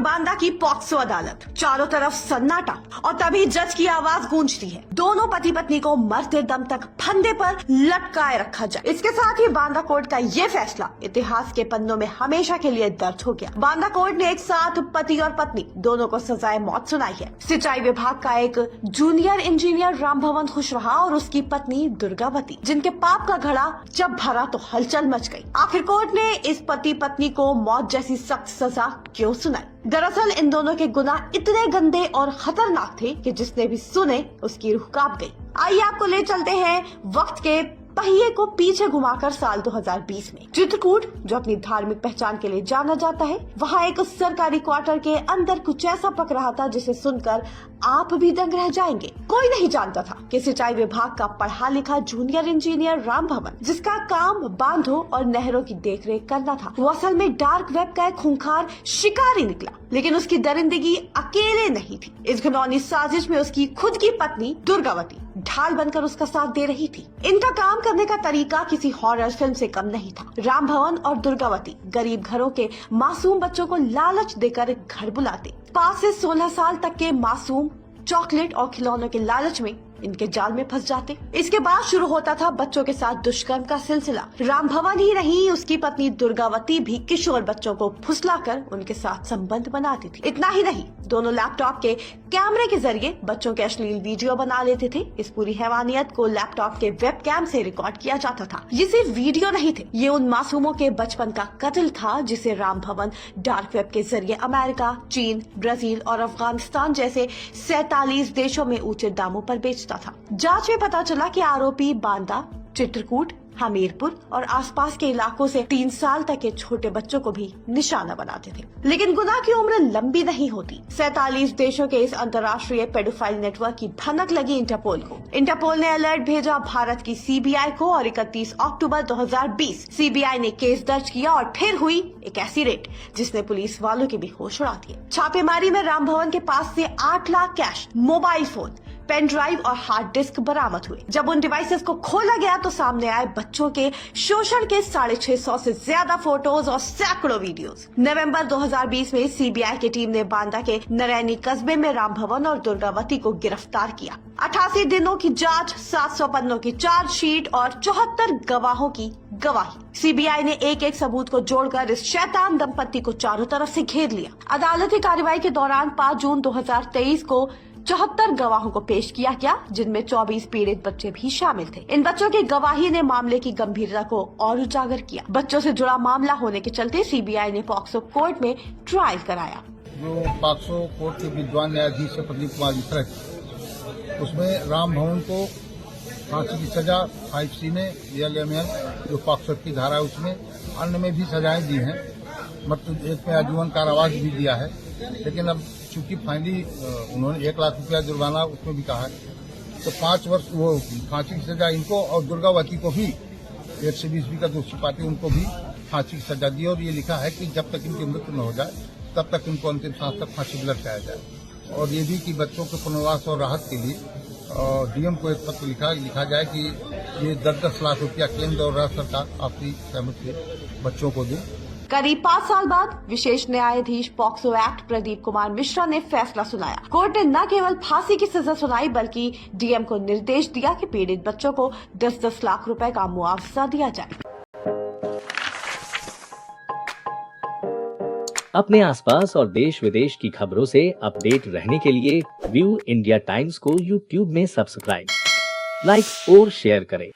बांदा की पॉक्सो अदालत, चारों तरफ सन्नाटा और तभी जज की आवाज गूंजती है, दोनों पति पत्नी को मरते दम तक फंदे पर लटकाए रखा जाए। इसके साथ ही बांदा कोर्ट का ये फैसला इतिहास के पन्नों में हमेशा के लिए दर्ज हो गया। बांदा कोर्ट ने एक साथ पति और पत्नी दोनों को सजाए मौत सुनाई है। सिंचाई विभाग का एक जूनियर इंजीनियर रामभवन खुशवाहा और उसकी पत्नी दुर्गावती, जिनके पाप का घड़ा जब भरा तो हलचल मच गई। आखिर कोर्ट ने इस पति पत्नी को मौत जैसी सख्त सजा क्यों सुनाई? दरअसल इन दोनों के गुनाह इतने गंदे और खतरनाक थे कि जिसने भी सुने उसकी रूह कांप गई। आइए आपको ले चलते हैं वक्त के पहिए को पीछे घुमाकर साल 2020 में। चित्रकूट, जो अपनी धार्मिक पहचान के लिए जाना जाता है, वहाँ एक सरकारी क्वार्टर के अंदर कुछ ऐसा पक रहा था जिसे सुनकर आप भी दंग रह जाएंगे। कोई नहीं जानता था कि सिंचाई विभाग का पढ़ा लिखा जूनियर इंजीनियर रामभवन, जिसका काम बांधों और नहरों की देखरेख करना था, वो असल में डार्क वेब का एक खूंखार शिकारी निकला। लेकिन उसकी दरिंदगी अकेले नहीं थी। इस घिनौनी साजिश में उसकी खुद की पत्नी दुर्गावती ढाल बनकर उसका साथ दे रही थी। इनका काम करने का तरीका किसी हॉरर फिल्म से कम नहीं था। रामभवन और दुर्गावती गरीब घरों के मासूम बच्चों को लालच देकर घर बुलाते। 5 से 16 साल तक के मासूम चॉकलेट और खिलौनों के लालच में इनके जाल में फंस जाते। इसके बाद शुरू होता था बच्चों के साथ दुष्कर्म का सिलसिला। रामभवन ही नहीं, उसकी पत्नी दुर्गावती भी किशोर बच्चों को फुसलाकर उनके साथ संबंध बनाती थी। इतना ही नहीं, दोनों लैपटॉप के कैमरे के जरिए बच्चों के अश्लील वीडियो बना लेते थे। इस पूरी हैवानियत को लैपटॉप के वेबकैम से रिकॉर्ड किया जाता था। ये सिर्फ वीडियो नहीं थे, ये उन मासूमों के बचपन का कत्ल था जिसे रामभवन डार्क वेब के जरिए अमेरिका, चीन, ब्राजील और अफगानिस्तान जैसे 47 देशों में ऊंचे दामों पर बेचता था। जांच में पता चला कि आरोपी बांदा, चित्रकूट, हमीरपुर और आसपास के इलाकों से 3 साल तक के छोटे बच्चों को भी निशाना बनाते थे। लेकिन गुनाह की उम्र लंबी नहीं होती। 47 देशों के इस अंतर्राष्ट्रीय पेडोफाइल नेटवर्क की भनक लगी इंटरपोल को। इंटरपोल ने अलर्ट भेजा भारत की सीबीआई को और 31 अक्टूबर 2020 सीबीआई ने केस दर्ज किया और फिर हुई एक ऐसी रेड जिसने पुलिस वालों के भी होश उड़ा दिए। छापेमारी में रामभवन के पास से 8 lakh cash, mobile phone, pen drive और हार्ड डिस्क बरामद हुए। जब उन डिवाइसेस को खोला गया तो सामने आए बच्चों के शोषण के 650 से ज्यादा फोटोज और सैकड़ों वीडियोस। नवंबर 2020 में सीबीआई की टीम ने बांदा के नरैनी कस्बे में रामभवन और दुर्गावती को गिरफ्तार किया। 88 दिनों की जांच, 700 पन्नों की चार्जशीट और 74 गवाहों की गवाही। सीबीआई ने एक एक सबूत को जोड़कर इस शैतान दंपत्ति को चारों तरफ से घेर लिया। अदालती कार्रवाई के दौरान 5 जून 2023 को 74 गवाहों को पेश किया गया, जिनमें 24 पीड़ित बच्चे भी शामिल थे। इन बच्चों की गवाही ने मामले की गंभीरता को और उजागर किया। बच्चों से जुड़ा मामला होने के चलते सीबीआई ने पॉक्सो कोर्ट में ट्रायल कराया। जो पॉक्सो कोर्ट के विद्वान न्यायाधीश प्रदीप कुमार मिश्रा थे, उसमें रामभवन को फांसी की सजा 5C ने DLML जो पॉक्सो की धारा है उसमें, अन्य में भी सजाएं दी हैं, मतलब एक में आजीवन कारावास भी दिया है। लेकिन अब चूंकि फाइनली उन्होंने 1 लाख रुपया जुर्माना उसमें भी कहा है, तो 5 वर्ष वो फांसी की सजा इनको और दुर्गावती को भी 120 का दोषी पाते उनको भी फांसी की सजा दी। और ये लिखा है कि जब तक इनकी मृत्यु न हो जाए तब तक इनको अंतिम सांस तक फांसी पर लटकाया जाए। और ये भी कि बच्चों के पुनर्वास और राहत के लिए डीएम को एक पत्र लिखा जाए कि ये 10-10 लाख रुपया केंद्र और राज्य सरकार आपसी सहमति से बच्चों को दे। करीब 5 साल बाद विशेष न्यायाधीश पॉक्सो एक्ट प्रदीप कुमार मिश्रा ने फैसला सुनाया। कोर्ट ने न केवल फांसी की सजा सुनाई बल्कि डीएम को निर्देश दिया कि पीड़ित बच्चों को 10-10 लाख रुपए का मुआवजा दिया जाए। अपने आसपास और देश विदेश की खबरों से अपडेट रहने के लिए व्यू इंडिया टाइम्स को यूट्यूब में सब्सक्राइब, लाइक और शेयर करें।